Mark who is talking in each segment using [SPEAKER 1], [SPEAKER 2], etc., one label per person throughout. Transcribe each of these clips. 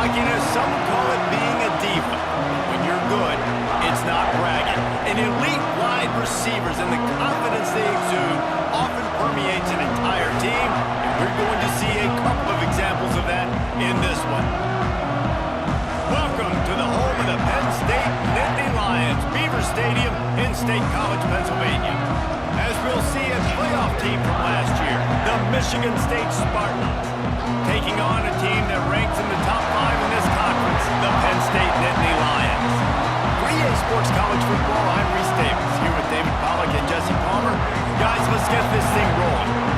[SPEAKER 1] cockiness, some would call it being a diva. When you're good, it's not bragging. And elite wide receivers and the confidence they exude often permeates an entire team, and we're going to see a couple of examples of that in this one. Welcome to the home of the Penn State Nittany Lions, Beaver Stadium in State College, Pennsylvania. As we'll see a playoff team from last year, the Michigan State Spartans, taking on a team that ranks in the top 5 in this conference, the Penn State Nittany Lions. For EA Sports College Football, I'm Reese Davis, here with David Pollack and Jesse Palmer. Guys, let's get this thing rolling.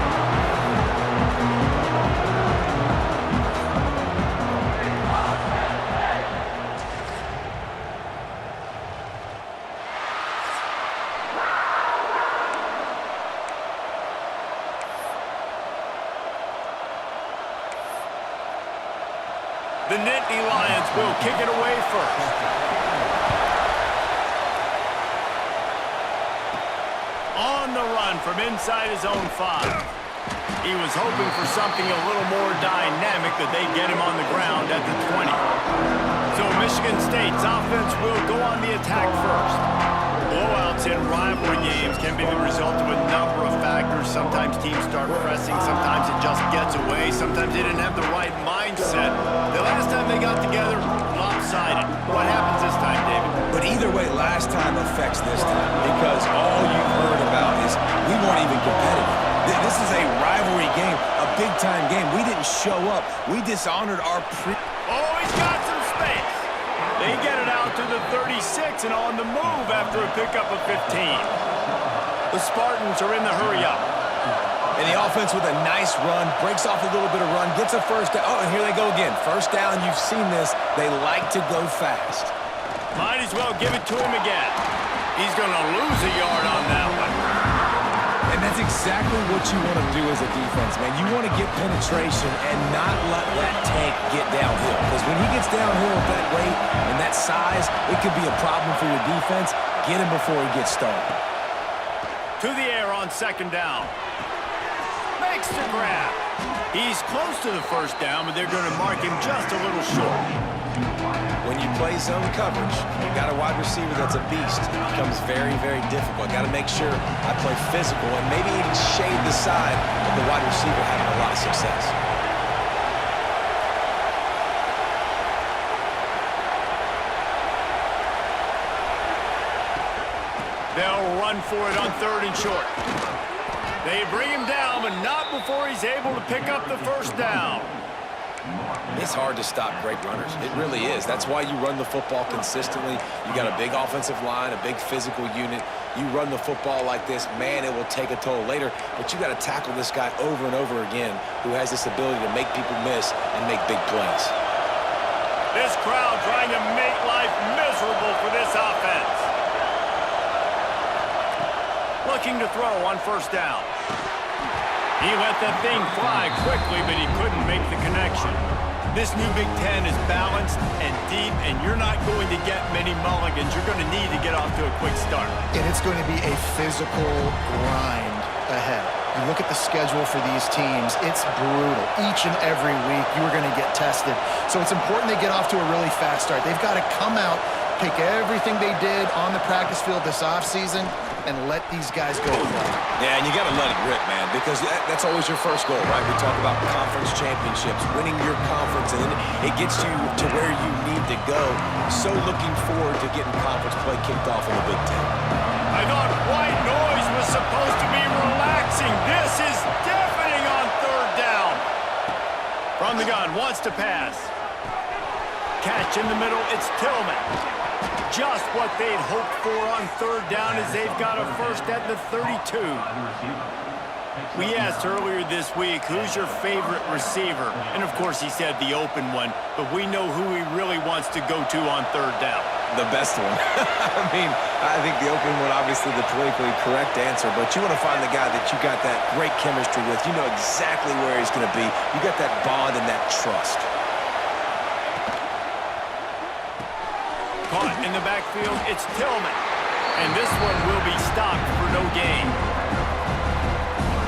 [SPEAKER 1] The Nittany Lions will kick it away first. On the run from inside his own 5. He was hoping for something a little more dynamic, that they get him on the ground at the 20. So Michigan State's offense will go on the attack first. Blowouts in rivalry games can be the result of a number of factors. Sometimes teams start pressing, sometimes it just gets away, sometimes they didn't have the right mindset. The last time they got together, lopsided. What happens this time, David?
[SPEAKER 2] But either way, last time affects this time, because all you've heard about is we weren't even competitive. This is a rivalry game, a big-time game. We didn't show up. We dishonored our
[SPEAKER 1] Oh, he's got some space. They get it out to the 36 and on the move after a pickup of 15. The Spartans are in the hurry-up.
[SPEAKER 2] And the offense with a nice run, breaks off a little bit of run, gets a first down. Oh, and here they go again. First down, you've seen this. They like to go fast.
[SPEAKER 1] Might as well give it to him again. He's going to lose a yard on that one.
[SPEAKER 2] And that's exactly what you want to do as a defense, man. You want to get penetration and not let that tank get downhill. Because when he gets downhill at that rate and that size, it could be a problem for your defense. Get him before he gets started.
[SPEAKER 1] To the air on second down. Makes the grab. He's close to the first down, but they're going to mark him just a little short.
[SPEAKER 2] When you play zone coverage, you got a wide receiver that's a beast. It becomes very, very difficult. Got to make sure I play physical and maybe even shade the side of the wide receiver having a lot of success.
[SPEAKER 1] They'll run for it on 3rd and short. They bring him down, but not before he's able to pick up the first down.
[SPEAKER 2] It's hard to stop great runners. It really is. That's why you run the football consistently. You got a big offensive line, a big physical unit. You run the football like this, man, it will take a toll later. But you got to tackle this guy over and over again who has this ability to make people miss and make big plays.
[SPEAKER 1] This crowd trying to make life miserable for this offense. Looking to throw on first down. He let that thing fly quickly, but he couldn't make the connection. This new Big Ten is balanced and deep, and you're not going to get many mulligans. You're going to need to get off to a quick start.
[SPEAKER 3] And it's going to be a physical grind ahead. You look at the schedule for these teams, it's brutal. Each and every week, you are going to get tested. So it's important they get off to a really fast start. They've got to come out, take everything they did on the practice field this offseason, and let these guys go.
[SPEAKER 2] Yeah, and you got to let it rip, man, because that's always your first goal, right? We talk about conference championships, winning your conference, and then it gets you to where you need to go. So looking forward to getting conference play kicked off in the Big Ten.
[SPEAKER 1] I thought white noise was supposed to be relaxing. This is deafening on 3rd down. From the gun, wants to pass. Catch in the middle, it's Tillman. Just what they'd hoped for on 3rd down as they've got a first at the 32. We asked earlier this week, who's your favorite receiver? And of course he said the open one, but we know who he really wants to go to on 3rd down.
[SPEAKER 2] The best one. I mean, I think the open one, obviously the politically correct answer, but you want to find the guy that you got that great chemistry with. You know exactly where he's going to be. You got that bond and that trust.
[SPEAKER 1] Caught in the backfield, it's Tillman. And this one will be stopped for no gain.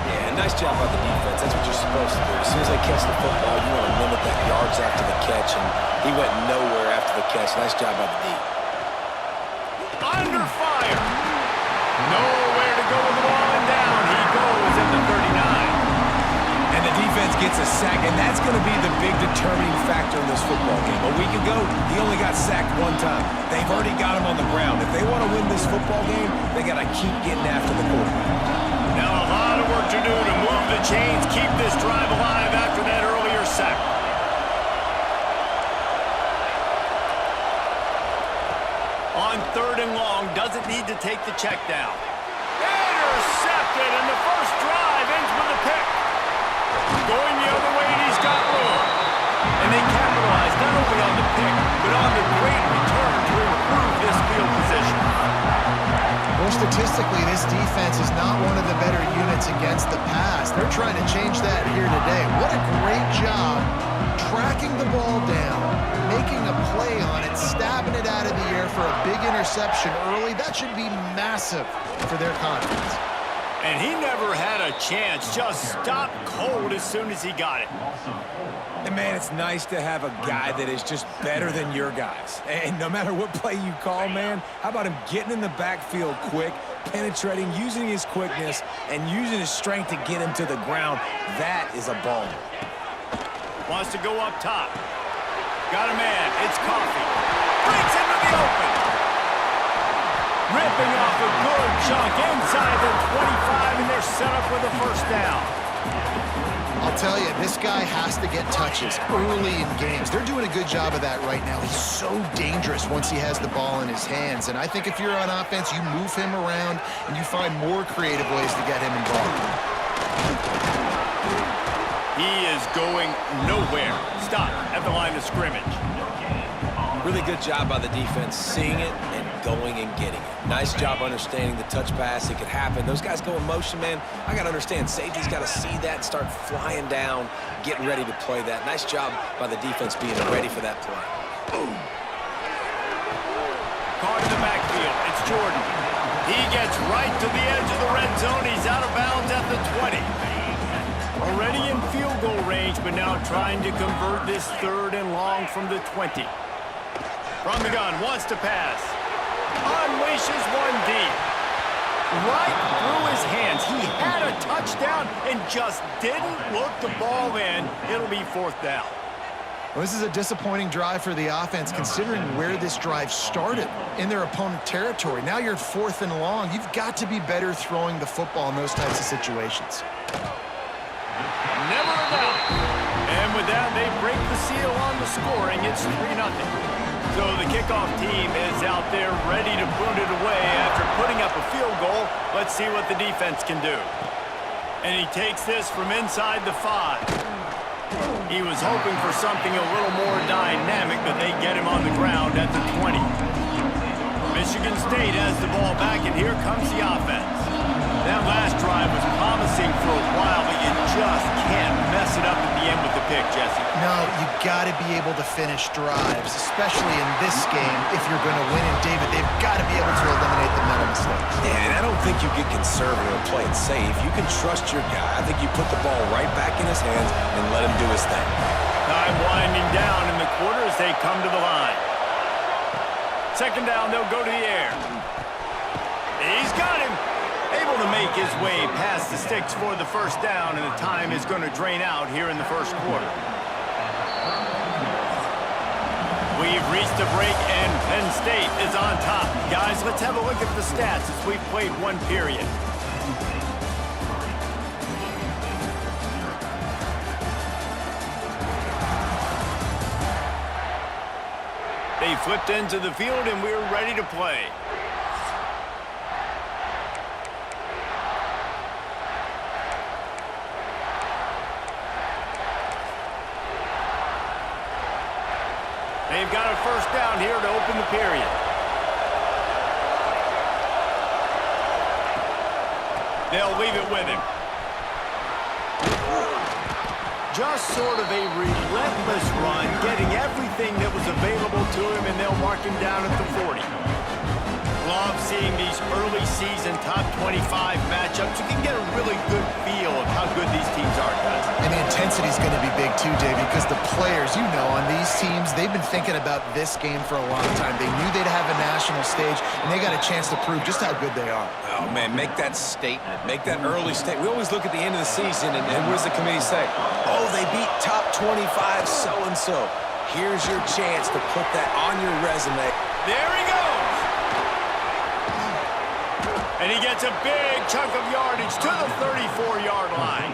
[SPEAKER 2] Yeah, nice job by the defense. That's what you're supposed to do. As soon as they catch the football, you want to limit that yards after the catch and He went nowhere after the catch. Nice job by the D.
[SPEAKER 1] Under fire. Nowhere to go with the ball and down. He goes at the 39.
[SPEAKER 2] And the defense gets a sack, and that's going to be the big determining factor in this football game. A week ago, he only got sacked one time. They've already got him on the ground. If they want to win this football game, they got to keep getting after the quarterback.
[SPEAKER 1] Now a lot of work to do to move the chains, keep this drive alive after that earlier sack. On 3rd and long, doesn't need to take the check down. Intercepted, and the first drive ends with a pick. Going the other way, and he's got room. And they capitalize not only on the pick, but on the great return to improve this field position.
[SPEAKER 3] Well, statistically, this defense is not one of the better units against the pass. They're trying to change that here today. What a great job tracking the ball down, making a play on it, stabbing it out of the air for a big interception early. That should be massive for their confidence.
[SPEAKER 1] And he never had a chance, just stopped cold as soon as he got it.
[SPEAKER 2] And, man, it's nice to have a guy that is just better than your guys. And no matter what play you call, man, how about him getting in the backfield quick, penetrating, using his quickness, and using his strength to get him to the ground. That is a baller.
[SPEAKER 1] Wants to go up top. Got a man. It's Coffee. Breaks into the open. Ripping off a good chunk inside the 25, and they're set up with a first down.
[SPEAKER 3] I'll tell you, this guy has to get touches early in games. They're doing a good job of that right now. He's so dangerous once he has the ball in his hands. And I think if you're on offense, you move him around and you find more creative ways to get him involved.
[SPEAKER 1] He is going nowhere. Stop at the line of scrimmage.
[SPEAKER 2] Really good job by the defense, seeing it and going and getting it. Nice job understanding the touch pass. It could happen. Those guys go in motion, man. I got to understand, safety's got to see that and start flying down, getting ready to play that. Nice job by the defense being ready for that play. Boom.
[SPEAKER 1] Caught in the backfield. It's Jordan. He gets right to the edge of the red zone. He's out of bounds at the 20. Already in field goal range, but now trying to convert this 3rd and long from the 20. From the gun, wants to pass. Unleashes one deep. Right through his hands. He had a touchdown and just didn't look the ball in. It'll be 4th down.
[SPEAKER 3] Well, this is a disappointing drive for the offense, considering where this drive started in their opponent territory. Now you're at 4th and long. You've got to be better throwing the football in those types of situations.
[SPEAKER 1] Never a doubt. And with that, they break the seal on the scoring. It's 3-0. So the kickoff team is out there ready to boot it away after putting up a field goal. Let's see what the defense can do. And he takes this from inside the 5. He was hoping for something a little more dynamic, but they get him on the ground at the 20. Michigan State has the ball back, and here comes the offense. That last drive was promising for a while, but you just can't mess it up at the end with the pick, Jesse.
[SPEAKER 3] No, you got to be able to finish drives, especially in this game if you're going to win. And, David, they've got to be able to eliminate the mental mistakes.
[SPEAKER 2] Yeah, and I don't think you get conservative and play it safe. You can trust your guy. I think you put the ball right back in his hands and let him do his thing.
[SPEAKER 1] Time winding down in the quarter as they come to the line. 2nd down, they'll go to the air. He's got him. Able to make his way past the sticks for the first down, and the time is going to drain out here in the 1st quarter. We've reached a break, and Penn State is on top. Guys, let's have a look at the stats as we've played 1 period. They flipped into the field, and we're ready to play. They've got a first down here to open the period. They'll leave it with him. Just sort of a relentless run, getting everything that was available to him, and they'll mark him down at the 40. love seeing these early season top 25 matchups. You can get a really good feel of how good these teams are, guys.
[SPEAKER 3] And the intensity is going to be big too, Davey, because the players, you know, on these teams, they've been thinking about this game for a long time. They knew they'd have a national stage, and they got a chance to prove just how good they are.
[SPEAKER 2] Oh, man, make that statement. Make that early statement. We always look at the end of the season, and what does the committee say? Oh, they beat top 25 so-and-so. Here's your chance to put that on your resume.
[SPEAKER 1] There he goes. And he gets a big chunk of yardage to the 34-yard line.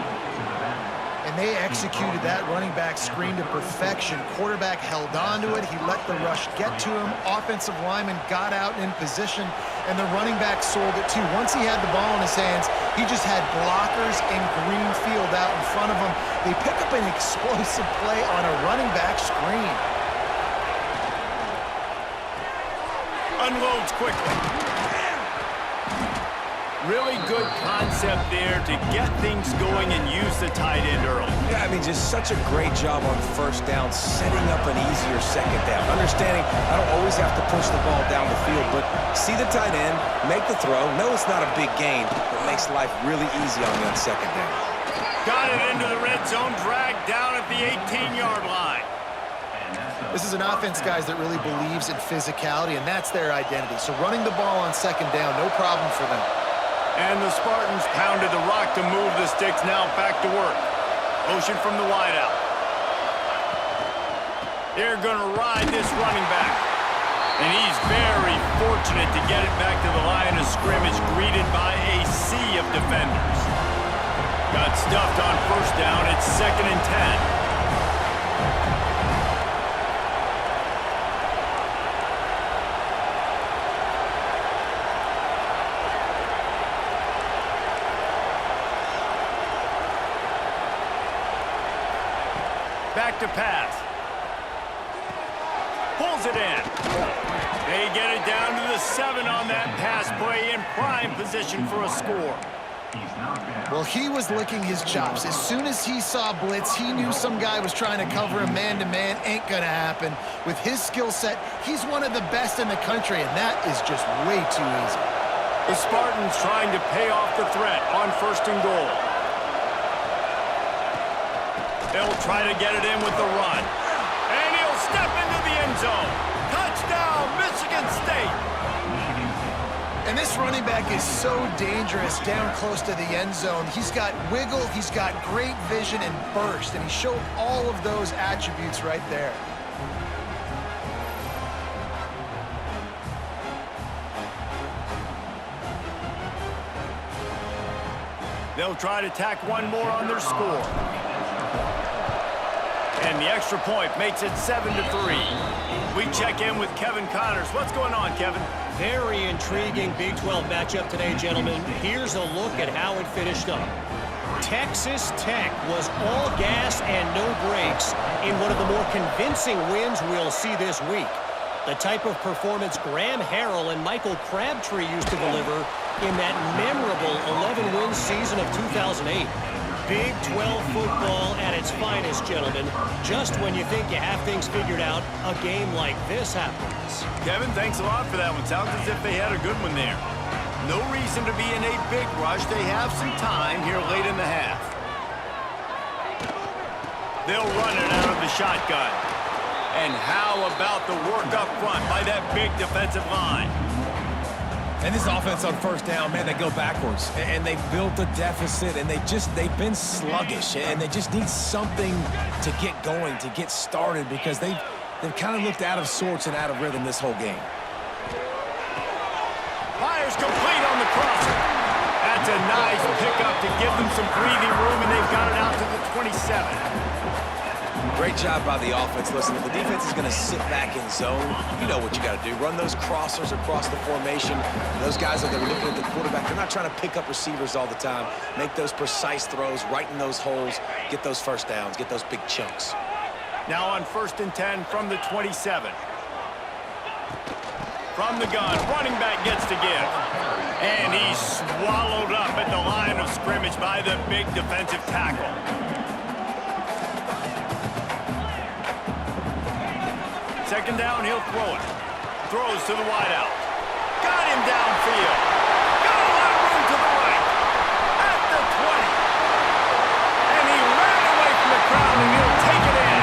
[SPEAKER 3] And they executed that running back screen to perfection. Quarterback held on to it. He let the rush get to him. Offensive lineman got out in position, and the running back sold it too. Once he had the ball in his hands, he just had blockers and green field out in front of him. They pick up an explosive play on a running back screen.
[SPEAKER 1] Unloads quickly. Really good concept there to get things going and use the tight end early.
[SPEAKER 2] Yeah, I mean, just such a great job on first down, setting up an easier second down. Understanding I don't always have to push the ball down the field, but see the tight end, make the throw. No, it's not a big gain, but makes life really easy on that second down.
[SPEAKER 1] Got it into the red zone, dragged down at the 18-yard line.
[SPEAKER 3] This is an offense, guys, that really believes in physicality, and that's their identity. So running the ball on second down, no problem for them.
[SPEAKER 1] And the Spartans pounded the rock to move the sticks. Now back to work. Motion from the wideout. They're going to ride this running back. And he's very fortunate to get it back to the line of scrimmage, greeted by a sea of defenders. Got stuffed on first down. It's 2nd and 10. Back to pass. Pulls it in. They get it down to the 7 on that pass play, in prime position for a score.
[SPEAKER 3] Well, he was licking his chops. As soon as he saw blitz, he knew some guy was trying to cover him man-to-man. Ain't gonna happen. With his skill set, he's one of the best in the country, and that is just way too easy.
[SPEAKER 1] The Spartans trying to pay off the threat on 1st and goal. They'll try to get it in with the run. And he'll step into the end zone. Touchdown, Michigan State.
[SPEAKER 3] And this running back is so dangerous down close to the end zone. He's got wiggle, he's got great vision and burst, and he showed all of those attributes right there.
[SPEAKER 1] They'll try to tack one more on their score. And the extra point makes it 7-3. We check in with Kevin Connors. What's going on, Kevin?
[SPEAKER 4] Very intriguing Big 12 matchup today, gentlemen. Here's a look at how it finished up. Texas Tech was all gas and no brakes in one of the more convincing wins we'll see this week. The type of performance Graham Harrell and Michael Crabtree used to deliver in that memorable 11-win season of 2008. Big 12 football at its finest, gentlemen. Just when you think you have things figured out, a game like this happens.
[SPEAKER 1] Kevin, thanks a lot for that one. Sounds as if they had a good one there. No reason to be in a big rush. They have some time here late in the half. They'll run it out of the shotgun. And how about the work up front by that big defensive line?
[SPEAKER 2] And this offense on first down, man, they go backwards. And they built a deficit, and they've been sluggish. And they just need something to get going, to get started, because they've kind of looked out of sorts and out of rhythm this whole game.
[SPEAKER 1] Fires complete on the crosser. That's a nice pickup to give them some breathing room, and they've got it out to the 27.
[SPEAKER 2] Great job by the offense. Listen, if the defense is going to sit back in zone, you know what you got to do. Run those crossers across the formation. Those guys that are looking at the quarterback, they're not trying to pick up receivers all the time. Make those precise throws, right in those holes, get those first downs, get those big chunks.
[SPEAKER 1] Now on 1st and 10 from the 27. From the gun, running back gets to give. And he's swallowed up at the line of scrimmage by the big defensive tackle. Second down, he'll throw it. Throws to the wideout. Got him downfield. Got a lot of room to the right. At the 20. And he ran away from the crowd, and he'll take it in.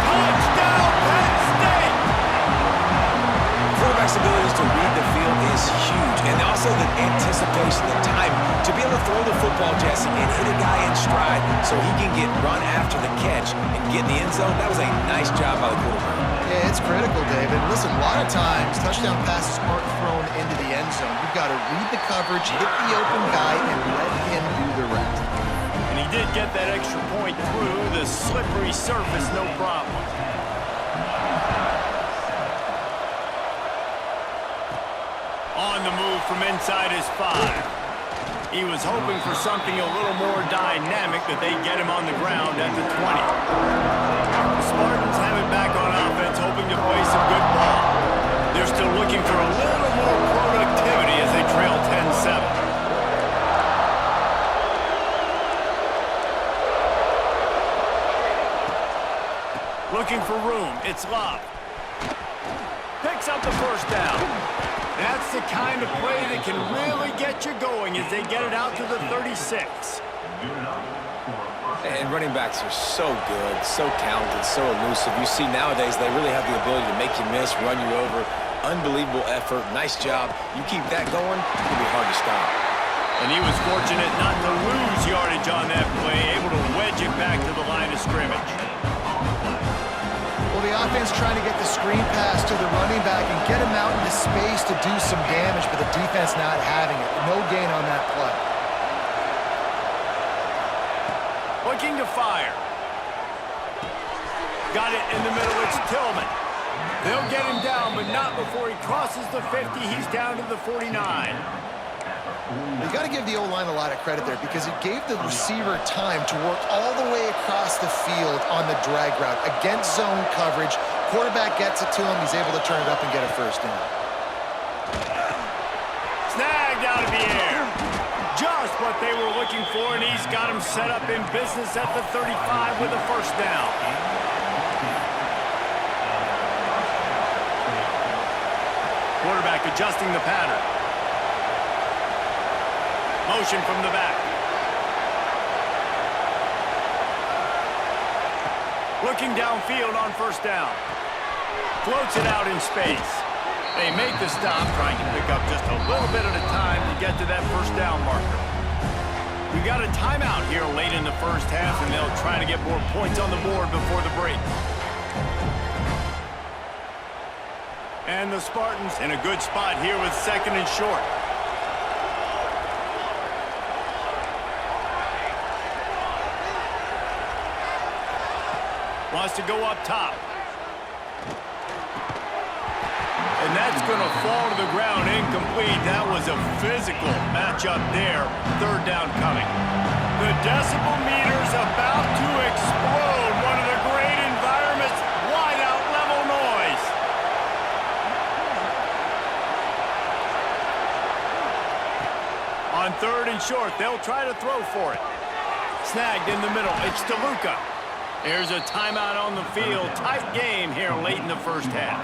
[SPEAKER 1] Touchdown, Penn State!
[SPEAKER 2] Quarterback's ability to read the field is huge, and also the anticipation, the time to be able to throw the football, Jesse, and hit a guy in stride so he can get run after the catch and get in the end zone. That was a nice job by the quarterback.
[SPEAKER 3] Yeah, it's critical, David. Listen, a lot of times, touchdown passes aren't thrown into the end zone. You've got to read the coverage, hit the open guy, and let him do the rest.
[SPEAKER 1] And he did get that extra point through the slippery surface, no problem. On the move from inside his 5. He was hoping for something a little more dynamic, that they'd get him on the ground at the 20. The Spartans have it back on offense, hoping to play some good ball. They're still looking for a little more productivity as they trail 10-7. Looking for room. It's Love. Picks up the first down. That's the kind of play that can really get you going as they get it out to the 36.
[SPEAKER 2] And running backs are so good, so talented, so elusive. You see nowadays they really have the ability to make you miss, run you over. Unbelievable effort. Nice job. You keep that going, it'll be hard to stop.
[SPEAKER 1] And he was fortunate not to lose yardage on that play, able to wedge it back to the line of scrimmage.
[SPEAKER 3] Well, the offense trying to get the screen pass to the running back and get him out into space to do some damage, but the defense not having it. No gain on that play.
[SPEAKER 1] Looking to fire. Got it in the middle. It's Tillman. They'll get him down, but not before he crosses the 50. He's down to the 49.
[SPEAKER 3] You got to give the O-line a lot of credit there because it gave the receiver time to work all the way across the field on the drag route against zone coverage. Quarterback gets it to him. He's able to turn it up and get a first down.
[SPEAKER 1] Snagged out of the air. Just what they were looking for, and he's got him set up in business at the 35 with a first down. Quarterback adjusting the pattern. Motion from the back. Looking downfield on first down. Floats it out in space. They make the stop, trying to pick up just a little bit at a time to get to that first down marker. We got a timeout here late in the first half, and they'll try to get more points on the board before the break. And the Spartans in a good spot here with second and short. Wants to go up top. And that's going to fall to the ground incomplete. That was a physical matchup there. Third down coming. The decibel meter's about to explode. One of the great environments. Wide out level noise. On third and short, they'll try to throw for it. Snagged in the middle. It's DeLuca. There's a timeout on the field. Tight game here late in the first half.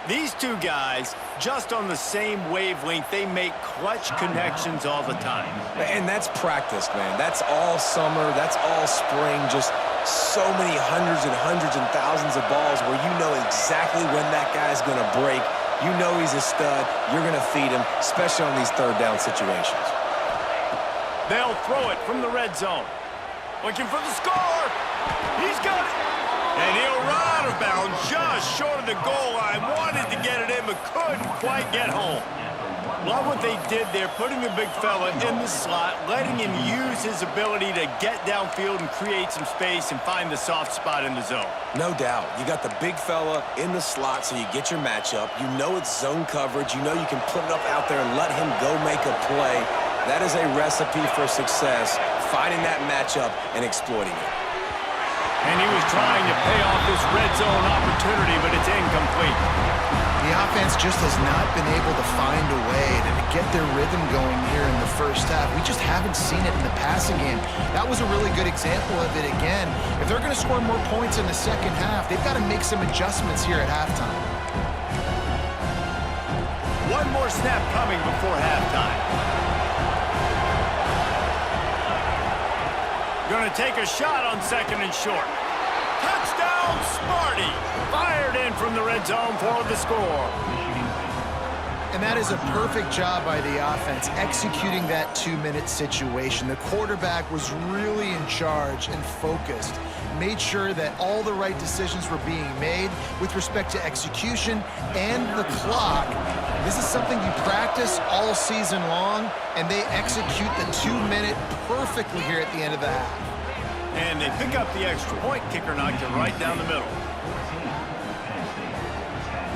[SPEAKER 1] These two guys, just on the same wavelength, they make clutch connections all the time.
[SPEAKER 2] And that's practice, man. That's all summer. That's all spring. Just so many hundreds and thousands of balls where you know exactly when that guy's going to break. You know he's a stud. You're going to feed him, especially on these third down situations.
[SPEAKER 1] They'll throw it from the red zone. Looking for the score. He's got it. And he'll run out of bounds just short of the goal line. Wanted to get it in, but couldn't quite get home. Love what they did there, putting the big fella in the slot, letting him use his ability to get downfield and create some space and find the soft spot in the zone.
[SPEAKER 2] No doubt. You got the big fella in the slot, so you get your matchup. You know it's zone coverage. You know you can put it up out there and let him go make a play. That is a recipe for success, finding that matchup and exploiting it.
[SPEAKER 1] And he was trying to pay off this red zone opportunity, but it's incomplete.
[SPEAKER 3] The offense just has not been able to find a way to get their rhythm going here in the first half. We just haven't seen it in the passing game. That was a really good example of it again. If they're going to score more points in the second half, they've got to make some adjustments here at halftime.
[SPEAKER 1] One more snap coming before halftime. Going to take a shot on 2nd and short. Touchdown, Smarty! Fired in from the red zone for the score.
[SPEAKER 3] And that is a perfect job by the offense, executing that 2-minute situation. The quarterback was really in charge and focused, made sure that all the right decisions were being made with respect to execution and the clock. This is something you practice all season long, and they execute the 2-minute perfectly here at the end of the half.
[SPEAKER 1] And they pick up the extra point. Kicker knocked it right down the middle.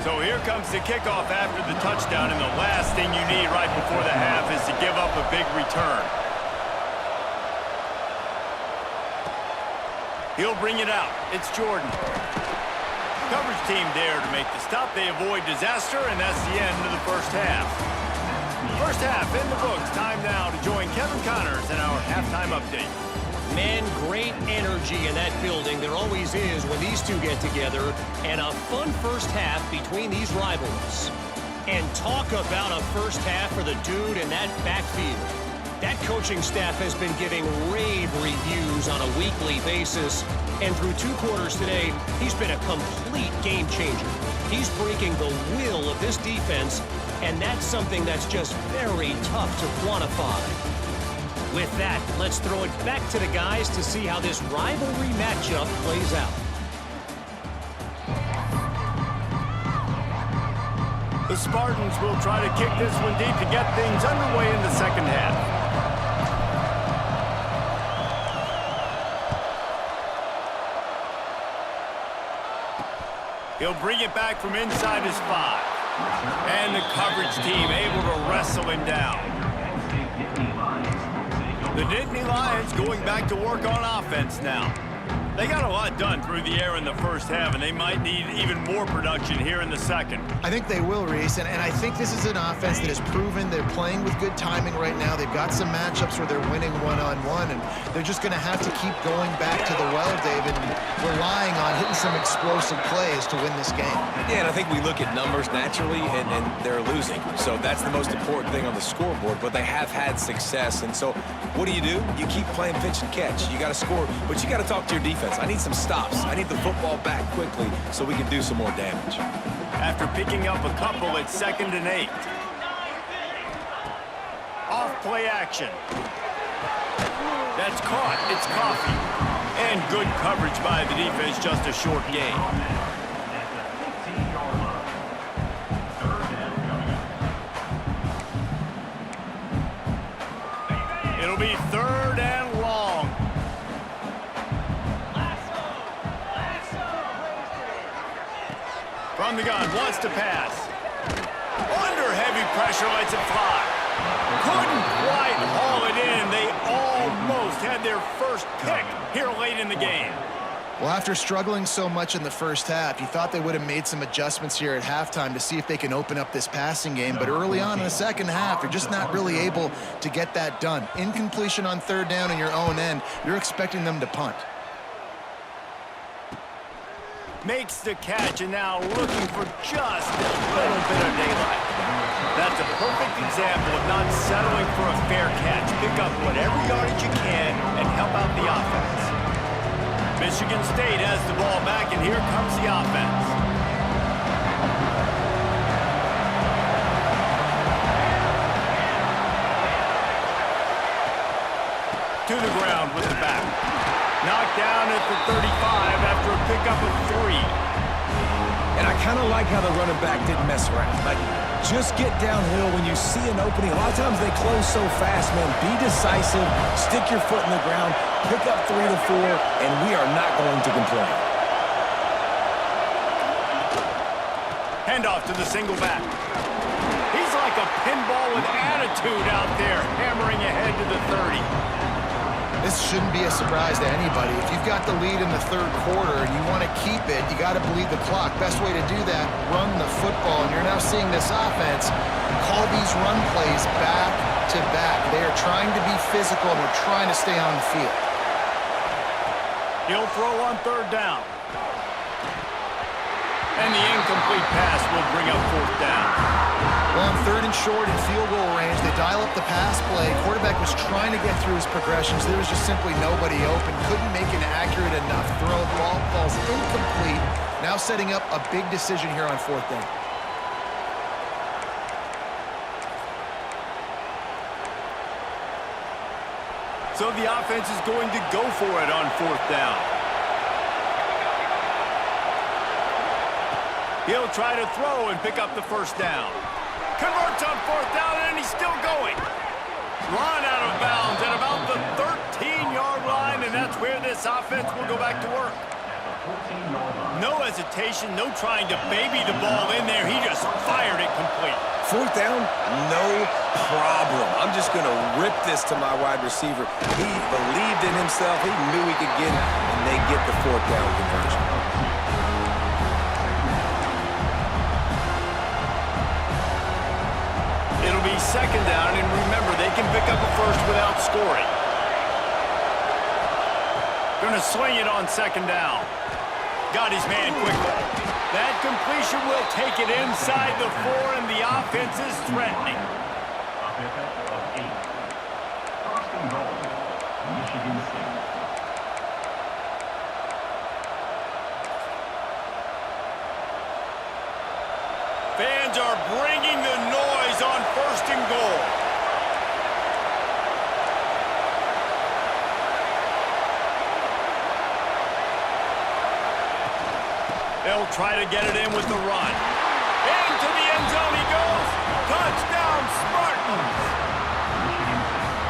[SPEAKER 1] So here comes the kickoff after the touchdown, and the last thing you need right before the half is to give up a big return. He'll bring it out. It's Jordan. Coverage team there to make the stop. They avoid disaster, and that's the end of the first half. First half in the books. Time now to join Kevin Connors in our halftime update.
[SPEAKER 4] Man, great energy in that building. There always is when these two get together. And a fun first half between these rivals. And talk about a first half for the dude in that backfield. That coaching staff has been giving rave reviews on a weekly basis. And through 2 quarters today, he's been a complete game changer. He's breaking the will of this defense, and that's something that's just very tough to quantify. With that, let's throw it back to the guys to see how this rivalry matchup plays out.
[SPEAKER 1] The Spartans will try to kick this one deep to get things underway in the second half. He'll bring it back from inside his 5. And the coverage team able to wrestle him down. The Nittany Lions going back to work on offense now. They got a lot done through the air in the first half, and they might need even more production here in the second.
[SPEAKER 3] I think they will, Reese, and I think this is an offense that has proven they're playing with good timing right now. They've got some matchups where they're winning one-on-one, and they're just going to have to keep going back to the well, David, and relying on hitting some explosive plays to win this game.
[SPEAKER 2] Yeah, and I think we look at numbers naturally, and they're losing. So that's the most important thing on the scoreboard, but they have had success. And so what do? You keep playing pitch and catch. You got to score, but you got to talk to your defense. I need some stops. I need the football back quickly so we can do some more damage.
[SPEAKER 1] After picking up a couple at 2nd and 8. Off play action. That's caught. It's Coffee. And good coverage by the defense, just a short gain. It'll be 3rd and long. From the gun, wants to pass. Under heavy pressure, lets it fly. Couldn't quite haul it in. They almost had their first pick here late in the game.
[SPEAKER 3] Well, after struggling so much in the first half, you thought they would have made some adjustments here at halftime to see if they can open up this passing game. But early on in the second half, they're just not really able to get that done. Incompletion on 3rd down in your own end, you're expecting them to punt.
[SPEAKER 1] Makes the catch, and now looking for just a little bit of daylight. That's a perfect example of not settling for a fair catch. Pick up whatever yardage you can and help out the offense. Michigan State has the ball back, and here comes the offense. To the ground with the back. Knocked down at the 35 after a pickup of 3.
[SPEAKER 2] And I kind of like how the running back didn't mess around. Like, just get downhill when you see an opening. A lot of times they close so fast, man. Be decisive, stick your foot in the ground, pick up 3 to 4, and we are not going to complain.
[SPEAKER 1] Handoff to the single back. He's like a pinball with attitude out there, hammering ahead to the 30.
[SPEAKER 3] This shouldn't be a surprise to anybody. If you've got the lead in the 3rd quarter and you want to keep it, you got to bleed the clock. Best way to do that, run the football. And you're now seeing this offense call these run plays back to back. They are trying to be physical, and they're trying to stay on the field.
[SPEAKER 1] He'll throw on 3rd down. And the incomplete pass will bring up 4th down.
[SPEAKER 3] Well, on 3rd and short in field goal range. They dial up the pass play. Quarterback was trying to get through his progressions. There was just simply nobody open. Couldn't make an accurate enough throw. Ball falls incomplete. Now setting up a big decision here on 4th down.
[SPEAKER 1] So the offense is going to go for it on 4th down. He'll try to throw and pick up the 1st down. Converts on 4th down, and he's still going. Run out of bounds at about the 13-yard line, and that's where this offense will go back to work. No hesitation, no trying to baby the ball in there. He just fired it complete.
[SPEAKER 2] 4th down, no problem. I'm just going to rip this to my wide receiver. He believed in himself. He knew he could get it, and they get the 4th down conversion.
[SPEAKER 1] It'll be 2nd down, and remember, they can pick up a first without scoring. Going to swing it on 2nd down. Got his man quickly. That completion will take it inside the 4, and the offense is threatening.
[SPEAKER 5] Michigan State.
[SPEAKER 1] Fans are bringing the noise on 1st and goal. They'll try to get it in with the run. Into the end zone he goes. Touchdown, Spartans.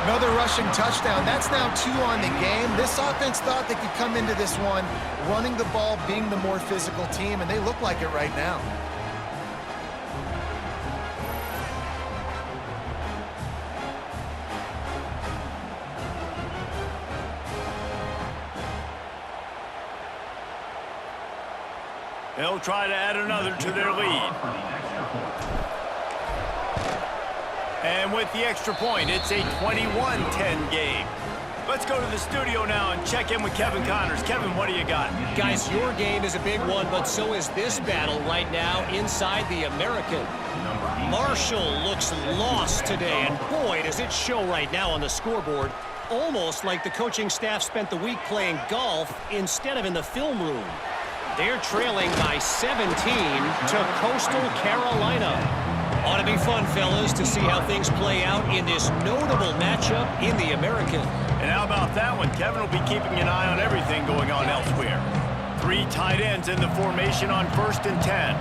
[SPEAKER 3] Another rushing touchdown. That's now 2 on the game. This offense thought they could come into this one running the ball, being the more physical team, and they look like it right now.
[SPEAKER 1] They'll try to add another to their lead. And with the extra point, it's a 21-10 game. Let's go to the studio now and check in with Kevin Connors. Kevin, what do you got?
[SPEAKER 4] Guys, your game is a big one, but so is this battle right now inside the American. Marshall looks lost today, and boy, does it show right now on the scoreboard. Almost like the coaching staff spent the week playing golf instead of in the film room. They're trailing by 17 to Coastal Carolina. Ought to be fun, fellas, to see how things play out in this notable matchup in the American.
[SPEAKER 1] And how about that one? Kevin will be keeping an eye on everything going on elsewhere. 3 tight ends in the formation on 1st and 10.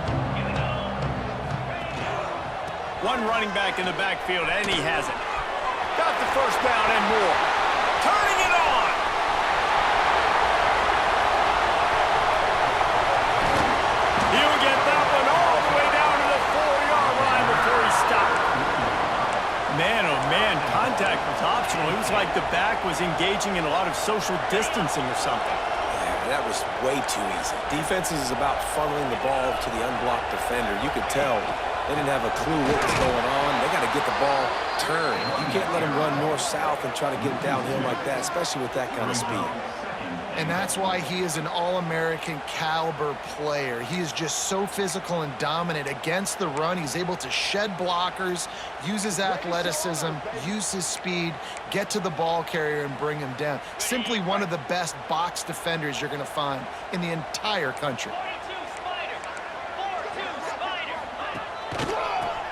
[SPEAKER 1] 1 running back in the backfield, and he has it. Got the 1st down and more. Turning it on. He'll get that one all the way down to the 4-yard line before he stopped. Man, oh man, contact was optional. It was like the back was engaging in a lot of social distancing or something.
[SPEAKER 2] Yeah, that was way too easy. Defenses is about funneling the ball to the unblocked defender. You could tell they didn't have a clue what was going on. They got to get the ball turned. You can't let them run north-south and try to get it downhill like that, especially with that kind of speed.
[SPEAKER 3] And that's why he is an All-American caliber player. He is just so physical and dominant against the run. He's able to shed blockers, use his athleticism, use his speed, get to the ball carrier and bring him down. Simply one of the best box defenders you're going to find in the entire country.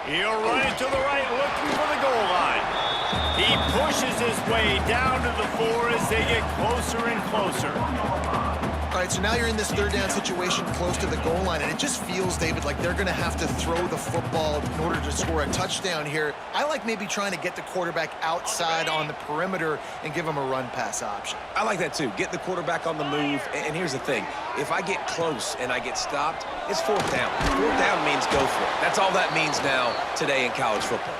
[SPEAKER 1] He'll run it to the right, looking for the goal line. He pushes his way down to the 4 as they get closer and closer.
[SPEAKER 3] All right, so now you're in this 3rd down situation close to the goal line, and it just feels, David, like they're going to have to throw the football in order to score a touchdown here. I like maybe trying to get the quarterback outside on the perimeter and give him a run-pass option.
[SPEAKER 2] I like that too. Get the quarterback on the move. And here's the thing. If I get close and I get stopped, it's 4th down. 4th down means go for it. That's all that means now today in college football.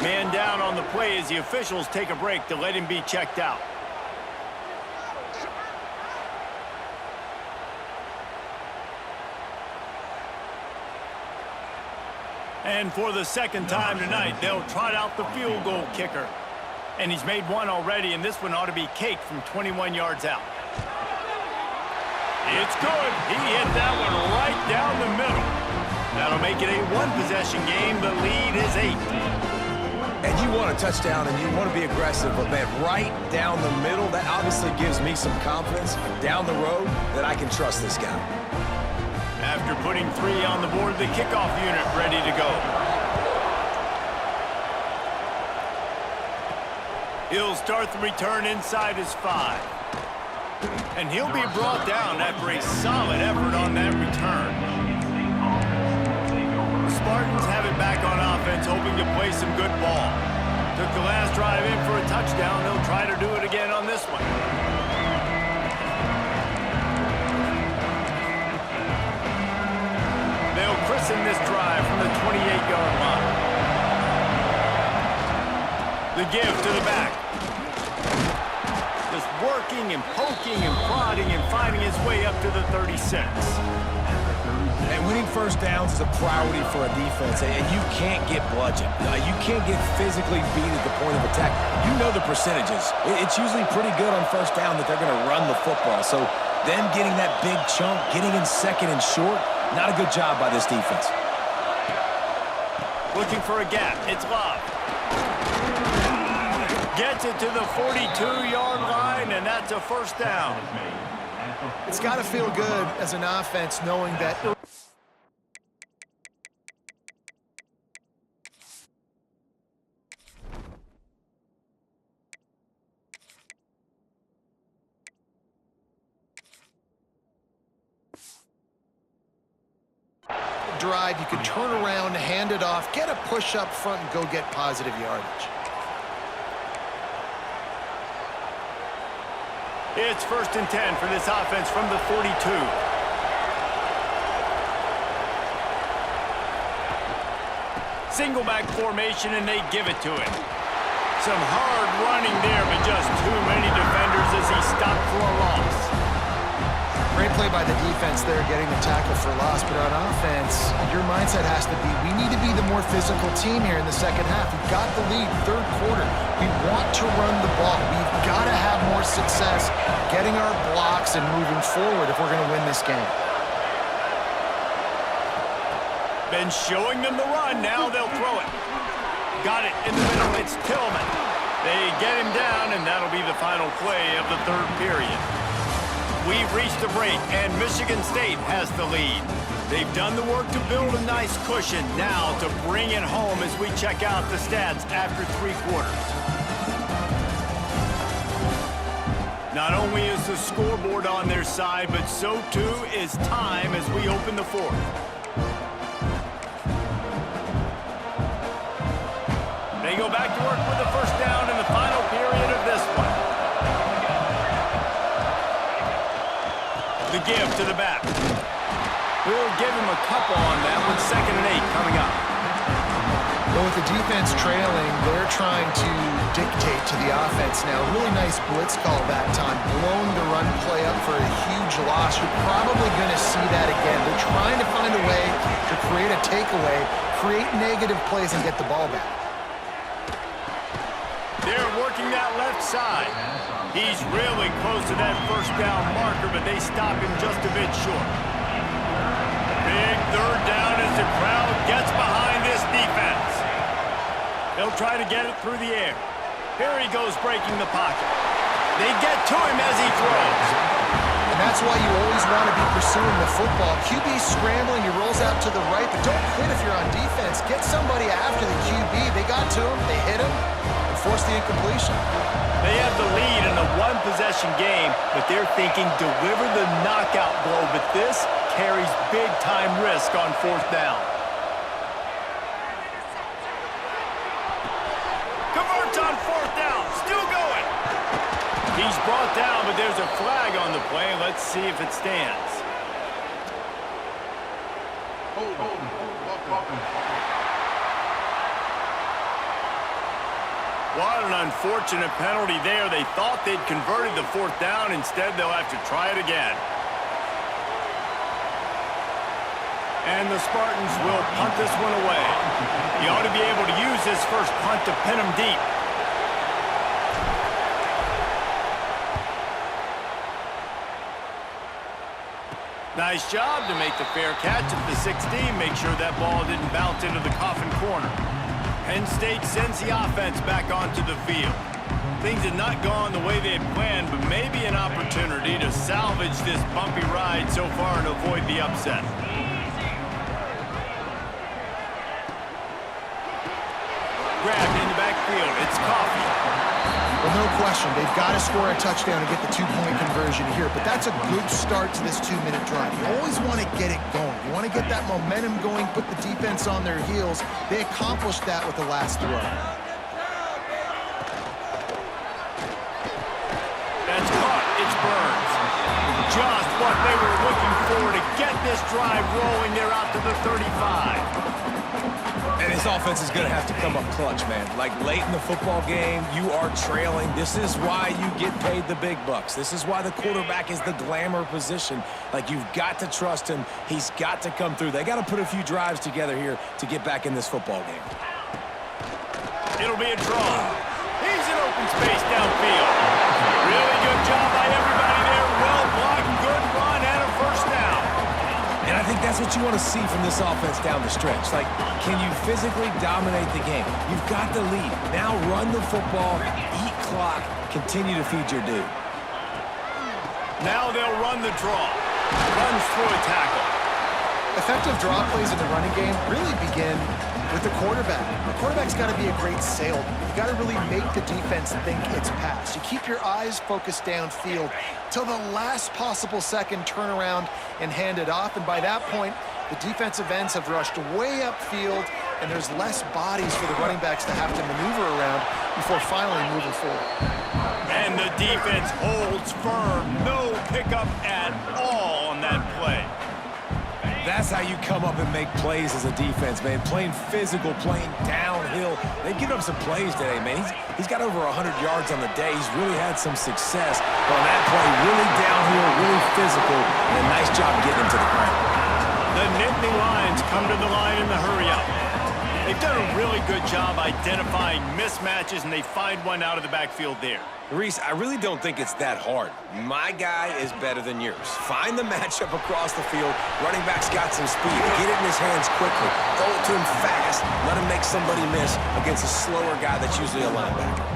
[SPEAKER 1] Man down on the play as the officials take a break to let him be checked out. And for the 2nd time tonight, they'll trot out the field goal kicker. And he's made 1 already, and this one ought to be cake from 21 yards out. It's good. He hit that one right down the middle. That'll make it a one-possession game. The lead is 8.
[SPEAKER 2] And you want a touchdown and you want to be aggressive, but man, right down the middle, that obviously gives me some confidence down the road that I can trust this guy.
[SPEAKER 1] After putting 3 on the board, the kickoff unit ready to go. He'll start the return inside his 5. And he'll be brought down after a solid effort on that return. The Spartans have it back on offense, hoping to play some good ball. Took the last drive in for a touchdown. They'll try to do it again on this one. They'll christen this drive from the 28-yard line. The give to the back. Just working and poking and prodding and finding his way up to the 36.
[SPEAKER 2] And winning first downs is a priority for a defense, and you can't get bludgeoned. You can't get physically beat at the point of attack. You know the percentages. It's usually pretty good on first down that they're going to run the football. So them getting that big chunk, getting in second and short, not a good job by this defense.
[SPEAKER 1] Looking for a gap. It's Love. Gets it to the 42-yard line, and that's a first down.
[SPEAKER 3] It's got to feel good as an offense knowing that drive, you can turn around, hand it off, get a push up front, and go get positive yardage.
[SPEAKER 1] It's 1st and 10 for this offense from the 42. Single back formation, and they give it to him. Some hard running there, but just too many defenders as he stopped for a loss.
[SPEAKER 3] Great play by the defense there, getting the tackle for loss. But on offense, your mindset has to be, we need to be the more physical team here in the second half. We've got the lead, 3rd quarter. We want to run the ball. We've got to have more success getting our blocks and moving forward if we're going to win this game.
[SPEAKER 1] Been showing them the run. Now they'll throw it. Got it in the middle. It's Tillman. They get him down, and that'll be the final play of the 3rd period. We've reached the break, and Michigan State has the lead. They've done the work to build a nice cushion. Now to bring it home as we check out the stats after 3 quarters. Not only is the scoreboard on their side, but so too is time as we open the 4th. They go back to work with the first down in the final period of this one. The give to the back. We'll give him a couple on that with 2nd and 8 coming up.
[SPEAKER 3] Well, with the defense trailing, they're trying to dictate to the offense now. Really nice blitz call that time. Blowing the run play up for a huge loss. You're probably going to see that again. They're trying to find a way to create a takeaway, create negative plays, and get the ball back.
[SPEAKER 1] They're working that left side. He's really close to that first down marker, but they stop him just a bit short. Big 3rd down as the crowd gets behind this defense. They'll try to get it through the air. Here he goes breaking the pocket. They get to him as he throws.
[SPEAKER 3] And that's why you always want to be pursuing the football. QB's scrambling, he rolls out to the right, but don't quit if you're on defense. Get somebody after the QB. They got to him, they hit him, and forced the incompletion.
[SPEAKER 1] They have the lead in a one-possession game, but they're thinking deliver the knockout blow, but this carries big-time risk on 4th down. Converts on 4th down, still going. He's brought down, but there's a flag on the play. Let's see if it stands. What an unfortunate penalty there. They thought they'd converted the 4th down. Instead, they'll have to try it again. And the Spartans will punt this one away. He ought to be able to use this first punt to pin him deep. Nice job to make the fair catch at the 16. Make sure that ball didn't bounce into the coffin corner. Penn State sends the offense back onto the field. Things had not gone the way they had planned, but maybe an opportunity to salvage this bumpy ride so far and avoid the upset. Grabbed in the backfield. It's Coffee.
[SPEAKER 3] Well, no question. They've got to score a touchdown to get the two-point conversion here, but that's a good start to this 2-minute drive. You always want to get it going. You want to get that momentum going, put the defense on their heels. They accomplished that with the last throw.
[SPEAKER 1] That's caught. It's Burns. Just what they were looking for to get this drive rolling. They're out to the 35.
[SPEAKER 2] And this offense is going to have to come up clutch, man. Like late in the football game, you are trailing. This is why you get paid the big bucks. This is why the quarterback is the glamour position. Like, you've got to trust him. He's got to come through. They got to put a few drives together here to get back in this football game.
[SPEAKER 1] It'll be a draw. He's in open space downfield. Really good job by everybody there. Well blocked, good run, and a first down.
[SPEAKER 2] And I think that's what you want to see from this offense down the stretch. Like, can you physically dominate the game? You've got the lead. Now run the football, eat clock, continue to feed your dude.
[SPEAKER 1] Now they'll run the draw. Runs through a tackle.
[SPEAKER 3] Effective draw plays in the running game really begin with the quarterback. The quarterback's got to be a great salesman. You got to really make the defense think it's pass. You keep your eyes focused downfield till the last possible second, turn around and hand it off. And by that point, the defensive ends have rushed way upfield, and there's less bodies for the running backs to have to maneuver around before finally moving forward.
[SPEAKER 1] And the defense holds firm. No pickup at all on that play.
[SPEAKER 2] That's how you come up and make plays as a defense, man. Playing physical, playing downhill. They've given up some plays today, man. He's got over 100 yards on the day. He's really had some success. But on that play, really downhill, really physical, and a nice job getting him to the ground.
[SPEAKER 1] The Nittany Lions come to the line in the hurry-up. They've done a really good job identifying mismatches, and they find one out of the backfield there.
[SPEAKER 2] Reese, I really don't think it's that hard. My guy is better than yours. Find the matchup across the field. Running back's got some speed. Get it in his hands quickly. Throw it to him fast. Let him make somebody miss against a slower guy that's usually a linebacker.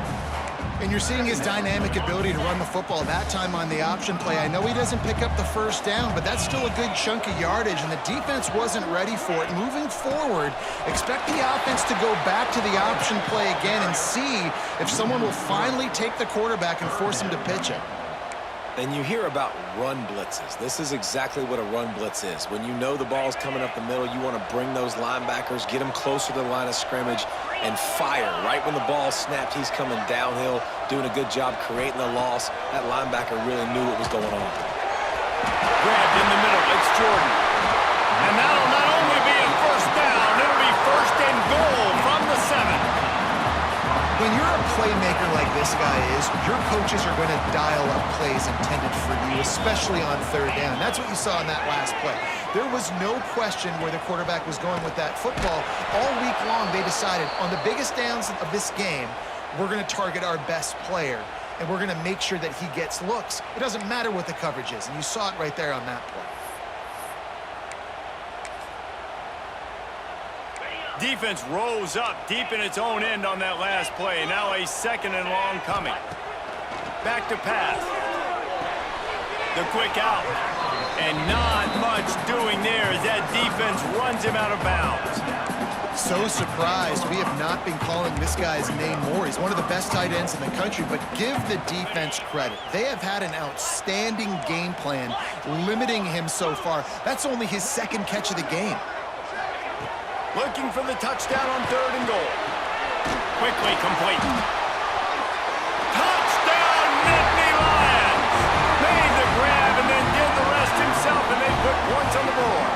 [SPEAKER 3] And you're seeing his dynamic ability to run the football, that time on the option play. I know he doesn't pick up the first down, but that's still a good chunk of yardage, and the defense wasn't ready for it. Moving forward, expect the offense to go back to the option play again and see if someone will finally take the quarterback and force him to pitch it.
[SPEAKER 2] And you hear about run blitzes. This is exactly what a run blitz is. When you know the ball's coming up the middle, you want to bring those linebackers, get them closer to the line of scrimmage, and fire. Right when the ball snapped, he's coming downhill, doing a good job creating the loss. That linebacker really knew what was going on.
[SPEAKER 1] Grabbed in the middle. It's Jordan. And that'll not only be a first down, it'll be first and goal from the 7.
[SPEAKER 3] When you're a playmaker like this guy is, your coaches are going to dial up plays intended for you, especially on third down. That's what you saw in that last play. There was no question where the quarterback was going with that football. All week long, they decided on the biggest downs of this game, we're going to target our best player, and we're going to make sure that he gets looks. It doesn't matter what the coverage is, and you saw it right there on that play.
[SPEAKER 1] Defense rose up deep in its own end on that last play. Now a second and long coming. Back to pass. The quick out. And not much doing there as that defense runs him out of bounds.
[SPEAKER 3] So surprised we have not been calling this guy's name more. He's one of the best tight ends in the country, but give the defense credit. They have had an outstanding game plan limiting him so far. That's only his second catch of the game.
[SPEAKER 1] Looking for the touchdown on third and goal. Quickly complete. Touchdown, Nittany Lions! Made the grab and then did the rest himself, and they put points on the board.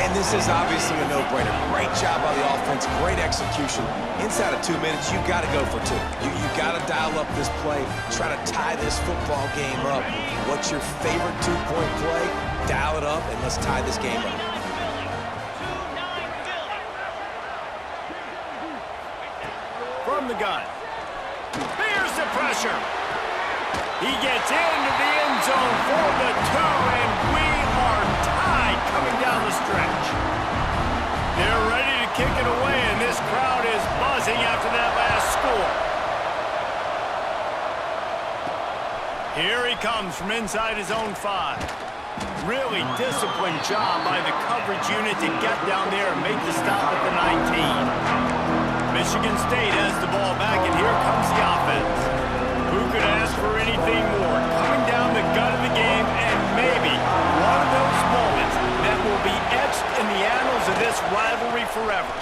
[SPEAKER 2] And this is obviously a no-brainer. Great job by the offense, great execution. Inside of 2 minutes, you got to go for two. You got to dial up this play, try to tie this football game up. What's your favorite two-point play? Dial it up, and let's tie this game up.
[SPEAKER 1] From the gun. Here's the pressure. He gets into the end zone for the 2, and we are tied coming down the stretch. They're ready to kick it away, and this crowd is buzzing after that last score. Here he comes from inside his own 5. Really disciplined job by the coverage unit to get down there and make the stop at the 19. Michigan State has the ball back, and here comes the offense. Who could ask for anything more? Coming down the gut of the game, and maybe one of those moments that will be etched in the annals of this rivalry forever.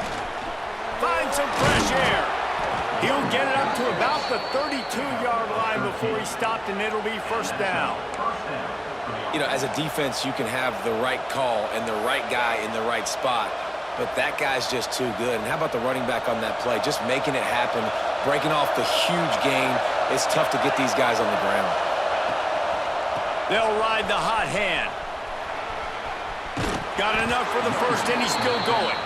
[SPEAKER 1] Find some fresh air. He'll get it up to about the 32-yard line before he stopped, and it'll be first down.
[SPEAKER 2] You know, as a defense, you can have the right call and the right guy in the right spot, but that guy's just too good. And how about the running back on that play? Just making it happen, breaking off the huge gain. It's tough to get these guys on the ground.
[SPEAKER 1] They'll ride the hot hand. Got enough for the first, and he's still going.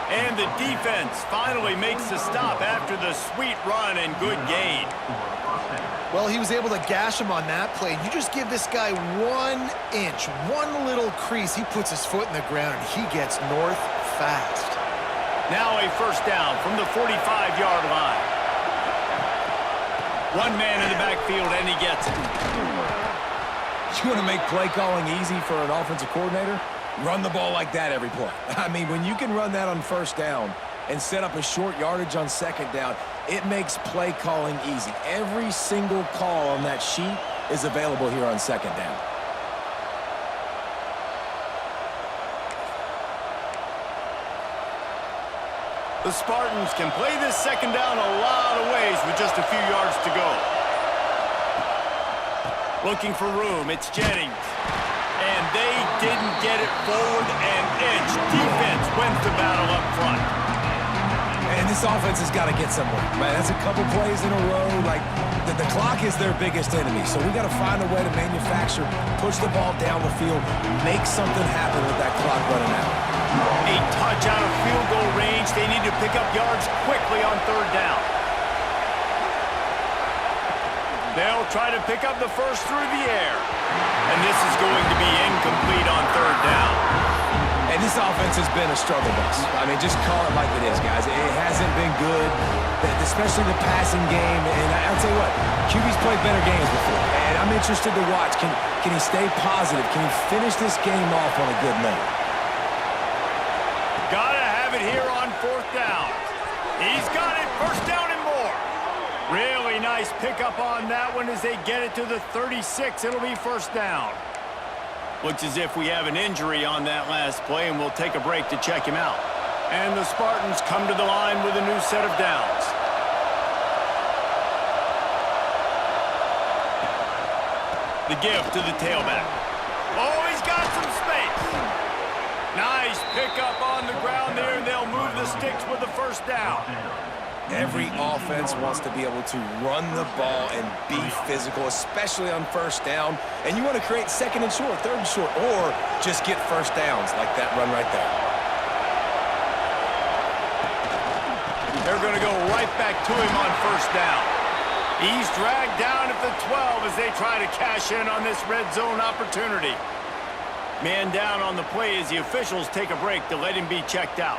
[SPEAKER 1] And the defense finally makes the stop after the sweet run and good gain.
[SPEAKER 3] Well, he was able to gash him on that play. You just give this guy 1 inch, one little crease. He puts his foot in the ground, and he gets north fast.
[SPEAKER 1] Now a first down from the 45-yard line. One man in the backfield, and he gets it.
[SPEAKER 2] You want to make play calling easy for an offensive coordinator? Run the ball like that every play. I mean, when you can run that on first down and set up a short yardage on second down, it makes play calling easy. Every single call on that sheet is available here on second down.
[SPEAKER 1] The Spartans can play this second down a lot of ways with just a few yards to go. Looking for room, it's Jennings. And they didn't get it forward an inch. Defense wins the battle up front.
[SPEAKER 2] And this offense has got to get somewhere. Man, that's a couple plays in a row. Like, the clock is their biggest enemy. So we got to find a way to manufacture, push the ball down the field, make something happen with that clock running out.
[SPEAKER 1] A touch out of field goal range. They need to pick up yards quickly on third down. They'll try to pick up the first through the air. And this is going to be incomplete on third down.
[SPEAKER 2] And this offense has been a struggle bus. I mean, just call it like it is, guys. It hasn't been good, especially the passing game. And I'll tell you what, QB's played better games before. And I'm interested to watch. Can he stay positive? Can he finish this game off on a good note?
[SPEAKER 1] Gotta have it here on fourth down. He's got it. First down and more. Really nice pickup on that one as they get it to the 36. It'll be first down. Looks as if we have an injury on that last play, and we'll take a break to check him out. And the Spartans come to the line with a new set of downs. The give to the tailback. Oh, he's got some space. Nice pickup on the ground there, and they'll move the sticks with the first down.
[SPEAKER 2] Every offense wants to be able to run the ball and be physical, especially on first down. And you want to create second and short, third and short, or just get first downs like that run right there.
[SPEAKER 1] They're going to go right back to him on first down. He's dragged down at the 12 as they try to cash in on this red zone opportunity. Man down on the play as the officials take a break to let him be checked out.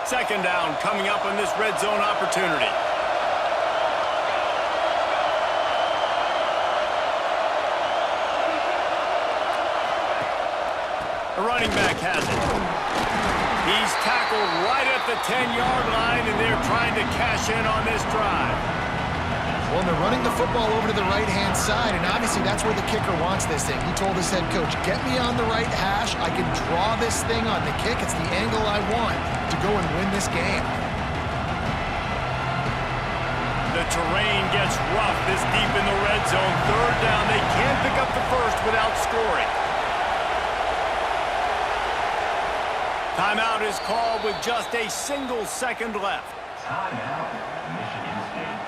[SPEAKER 1] Second down coming up on this red zone opportunity. The running back has it. He's tackled right at the 10-yard line, and they're trying to cash in on this drive.
[SPEAKER 3] Well, they're running the football over to the right-hand side, and obviously that's where the kicker wants this thing. He told his head coach, get me on the right hash. I can draw this thing on the kick. It's the angle I want to go and win this game.
[SPEAKER 1] The terrain gets rough this deep in the red zone. Third down, they can't pick up the first without scoring. Timeout is called with just a single second left.
[SPEAKER 5] Timeout, Michigan State.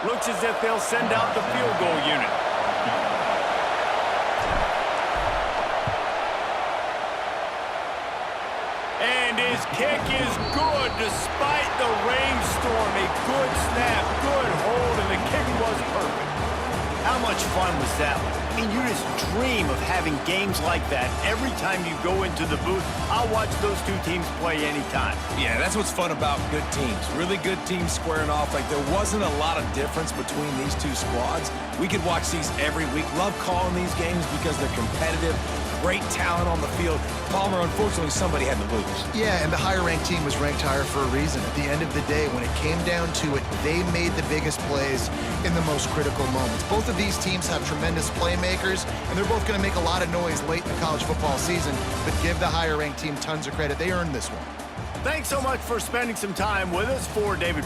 [SPEAKER 1] Looks as if they'll send out the field goal unit. And his kick is good despite the rainstorm. A good snap, good hold, and the kick was perfect. How much fun was that one? I mean, you just dream of having games like that every time you go into the booth. I'll watch those two teams play anytime.
[SPEAKER 2] Yeah, that's what's fun about good teams. Really good teams squaring off. Like, there wasn't a lot of difference between these two squads. We could watch these every week. Love calling these games because they're competitive. Great talent on the field. Palmer, unfortunately, somebody had to lose.
[SPEAKER 3] Yeah, and the higher-ranked team was ranked higher for a reason. At the end of the day, when it came down to it, they made the biggest plays in the most critical moments. Both of these teams have tremendous playmakers, and they're both going to make a lot of noise late in the college football season, but give the higher-ranked team tons of credit. They earned this one.
[SPEAKER 1] Thanks so much for spending some time with us. For David